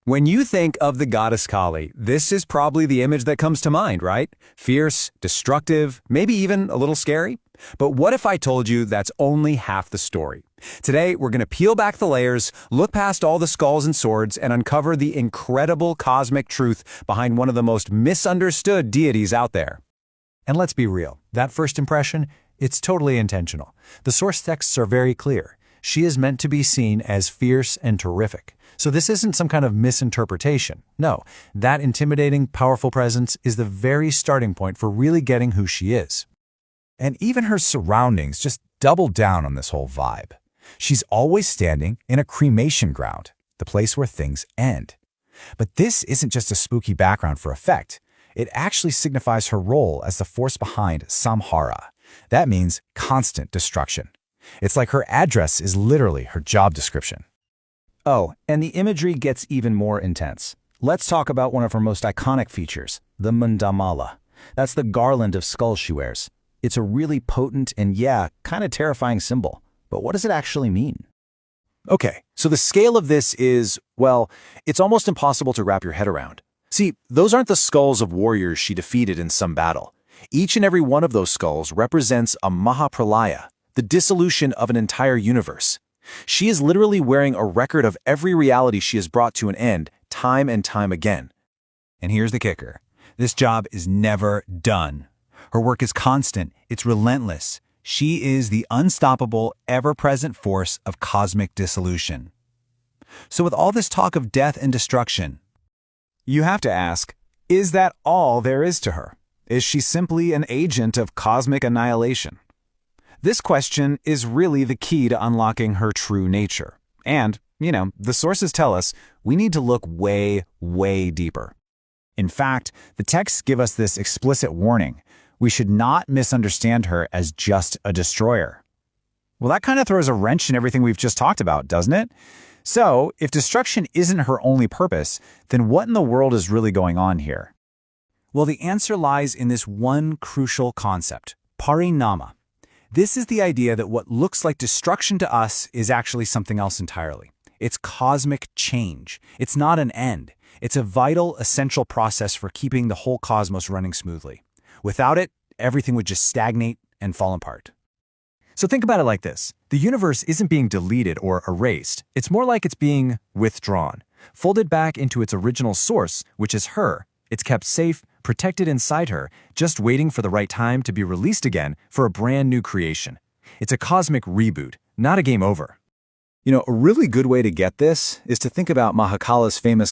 When you think of the goddess Kali, this is probably the image that comes to mind, right? Fierce, destructive, maybe even a little scary. But what if I told you that's only half the story? Today, we're going to peel back the layers, look past all the skulls and swords, and uncover the incredible cosmic truth behind one of the most misunderstood deities out there. And let's be real, that first impression, it's totally intentional. The source texts are very clear. She is meant to be seen as fierce and terrific. So this isn't some kind of misinterpretation. No, that intimidating, powerful presence is the very starting point for really getting who she is. And even her surroundings just double down on this whole vibe. She's always standing in a cremation ground, the place where things end. But this isn't just a spooky background for effect. It actually signifies her role as the force behind Samhara. That means constant destruction. It's like her address is literally her job description. Oh, and the imagery gets even more intense. Let's talk about one of her most iconic features, the Mundamala. That's the garland of skulls she wears. It's a really potent and, yeah, kind of terrifying symbol. But what does it actually mean? Okay, so the scale of this is, well, it's almost impossible to wrap your head around. See, those aren't the skulls of warriors she defeated in some battle. Each and every one of those skulls represents a Mahapralaya, the dissolution of an entire universe. She is literally wearing a record of every reality she has brought to an end, time and time again. And here's the kicker. This job is never done. Her work is constant, it's relentless. She is the unstoppable, ever-present force of cosmic dissolution. So with all this talk of death and destruction, You have to ask, is that all there is to her? Is she simply an agent of cosmic annihilation? This question is really the key to unlocking her true nature. And, the sources tell us we need to look way, way deeper. In fact, the texts give us this explicit warning. We should not misunderstand her as just a destroyer. Well, that kind of throws a wrench in everything we've just talked about, doesn't it? So, if destruction isn't her only purpose, then what in the world is really going on here? Well, the answer lies in this one crucial concept, parinama. This is the idea that what looks like destruction to us is actually something else entirely. It's cosmic change. It's not an end. It's a vital, essential process for keeping the whole cosmos running smoothly. Without it, everything would just stagnate and fall apart. So think about it like this. The universe isn't being deleted or erased. It's more like it's being withdrawn, folded back into its original source, which is her. It's kept safe, protected inside her, just waiting for the right time to be released again for a brand new creation. It's a cosmic reboot, not a game over. A really good way to get this is to think about Mahakala's famous